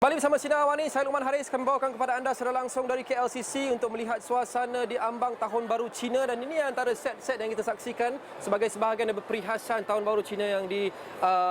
Kembali bersama Sinar Awani, saya Luqman Haris akan membawakan kepada anda secara langsung dari KLCC untuk melihat suasana di ambang Tahun Baru Cina, dan ini antara set-set yang kita saksikan sebagai sebahagian dari perhiasan Tahun Baru Cina yang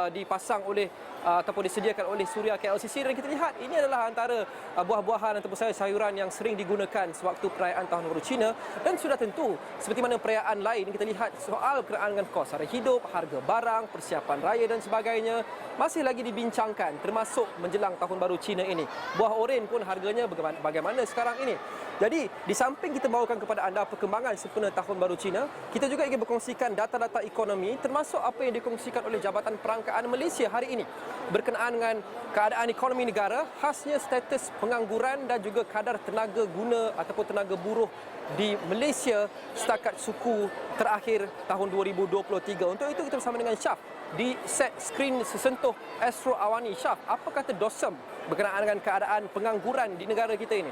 dipasang oleh ataupun disediakan oleh Suria KLCC. Dan kita lihat ini adalah antara buah-buahan ataupun sayur-sayuran yang sering digunakan sewaktu perayaan Tahun Baru Cina, dan sudah tentu seperti mana perayaan lain kita lihat soal berkenaan dengan kos harga hidup, harga barang, persiapan raya dan sebagainya masih lagi dibincangkan termasuk menjelang Tahun Baru Cina ini. Buah oren pun harganya bagaimana sekarang ini. Jadi, di samping kita bawakan kepada anda perkembangan sempena Tahun Baru Cina, kita juga ingin berkongsikan data-data ekonomi termasuk apa yang dikongsikan oleh Jabatan Perangkaan Malaysia hari ini berkenaan dengan keadaan ekonomi negara, khasnya status pengangguran dan juga kadar tenaga guna ataupun tenaga buruh di Malaysia setakat suku terakhir tahun 2023. Untuk itu kita bersama dengan Syaf di set skrin sesentuh Astro Awani. Syaf, apa kata DOSM berkenaan dengan keadaan pengangguran di negara kita ini?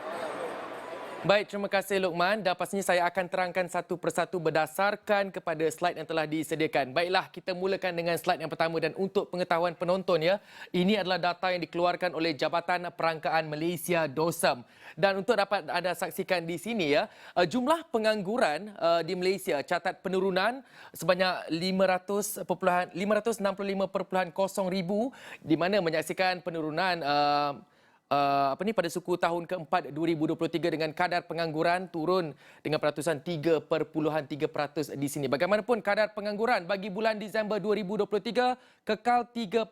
Baik, terima kasih Luqman. Dan pastinya saya akan terangkan satu persatu berdasarkan kepada slide yang telah disediakan. Baiklah, kita mulakan dengan slide yang pertama, dan untuk pengetahuan penonton ya, ini adalah data yang dikeluarkan oleh Jabatan Perangkaan Malaysia DOSM. Dan untuk dapat anda saksikan di sini ya, jumlah pengangguran di Malaysia catat penurunan sebanyak 565.0 ribu, di mana menyaksikan penurunan pada suku tahun keempat 2023 dengan kadar pengangguran turun dengan peratusan 3.3% di sini. Bagaimanapun kadar pengangguran bagi bulan Disember 2023 kekal 3.3%,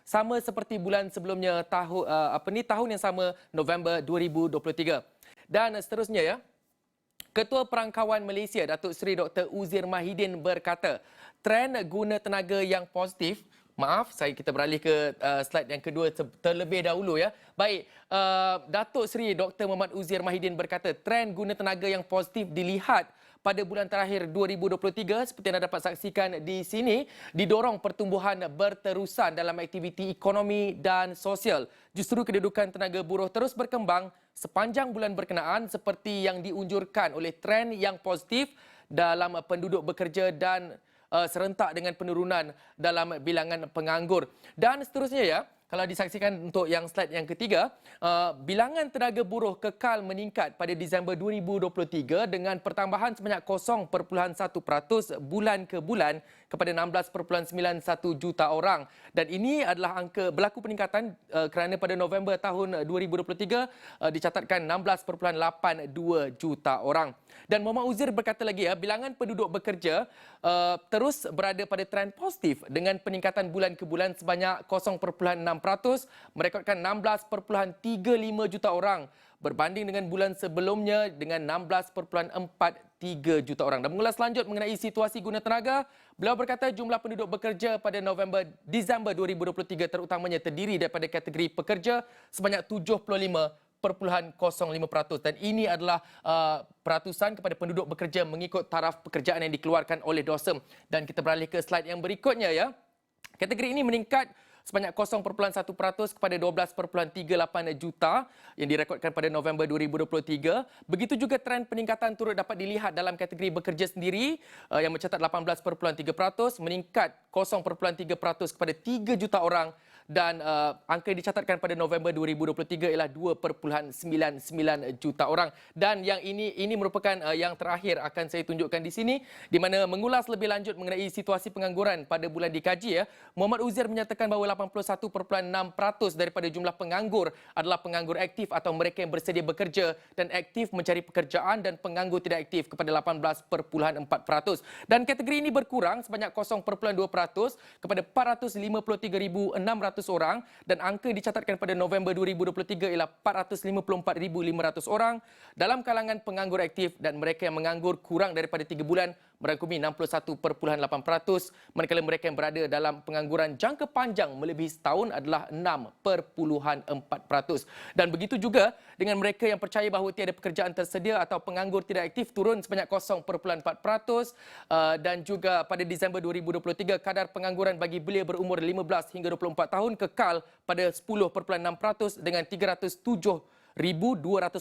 sama seperti bulan sebelumnya tahun yang sama November 2023. Dan seterusnya ya, Ketua Perangkawan Malaysia Datuk Seri Dr. Uzir Mahidin berkata, trend guna tenaga yang positif. Maaf, kita beralih ke slide yang kedua terlebih dahulu ya. Baik, Datuk Seri Dr. Muhammad Uzir Mahidin berkata, trend guna tenaga yang positif dilihat pada bulan terakhir 2023 seperti anda dapat saksikan di sini, didorong pertumbuhan berterusan dalam aktiviti ekonomi dan sosial. Justru kedudukan tenaga buruh terus berkembang sepanjang bulan berkenaan seperti yang diunjurkan oleh trend yang positif dalam penduduk bekerja dan serentak dengan penurunan dalam bilangan penganggur. Dan seterusnya ya, kalau disaksikan untuk yang slide yang ketiga, bilangan tenaga buruh kekal meningkat pada Disember 2023 dengan pertambahan sebanyak 0.1% bulan ke bulan kepada 16.91 juta orang. Dan ini adalah angka berlaku peningkatan kerana pada November tahun 2023 dicatatkan 16.82 juta orang. Dan Muhammad Uzir berkata lagi ya, bilangan penduduk bekerja terus berada pada trend positif dengan peningkatan bulan ke bulan sebanyak 0.6%, merekodkan 16.35 juta orang berbanding dengan bulan sebelumnya dengan 16.43 juta orang. Dan mengulas lanjut mengenai situasi guna tenaga, beliau berkata jumlah penduduk bekerja pada Disember 2023 terutamanya terdiri daripada kategori pekerja sebanyak 75.05%, dan ini adalah peratusan kepada penduduk bekerja mengikut taraf pekerjaan yang dikeluarkan oleh DOSM. Dan kita beralih ke slide yang berikutnya ya. Kategori ini meningkat sebanyak 0.1% kepada 12.38 juta yang direkodkan pada November 2023. Begitu juga trend peningkatan turut dapat dilihat dalam kategori bekerja sendiri yang mencatat 18.3%, meningkat 0.3% kepada 3 juta orang, dan angka yang dicatatkan pada November 2023 ialah 2.99 juta orang. Dan yang ini merupakan yang terakhir akan saya tunjukkan di sini, di mana mengulas lebih lanjut mengenai situasi pengangguran pada bulan dikaji ya. Muhammad Uzir menyatakan bahawa 81.6% daripada jumlah penganggur adalah penganggur aktif atau mereka yang bersedia bekerja dan aktif mencari pekerjaan, dan penganggur tidak aktif kepada 18.4%. Dan kategori ini berkurang sebanyak 0.2% kepada 453.600 orang, dan angka dicatatkan pada November 2023 ialah 454.500 orang dalam kalangan penganggur aktif, dan mereka yang menganggur kurang daripada 3 bulan merangkumi 61.8%, manakala mereka yang berada dalam pengangguran jangka panjang melebihi setahun adalah 6.4%. Dan begitu juga dengan mereka yang percaya bahawa tiada pekerjaan tersedia atau penganggur tidak aktif turun sebanyak 0.4%, dan juga pada Disember 2023 kadar pengangguran bagi belia berumur 15 hingga 24 tahun kekal pada 10.6% dengan 307.200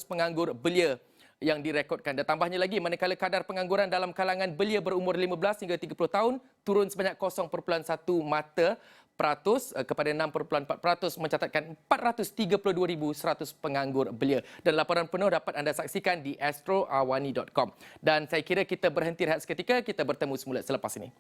penganggur belia yang direkodkan. Dan tambahnya lagi, manakala kadar pengangguran dalam kalangan belia berumur 15 hingga 30 tahun turun sebanyak 0.1 kepada 6.4% mencatatkan 432,100 penganggur belia. Dan laporan penuh dapat anda saksikan di astroawani.com. Dan saya kira kita berhenti rehat seketika, kita bertemu semula selepas ini.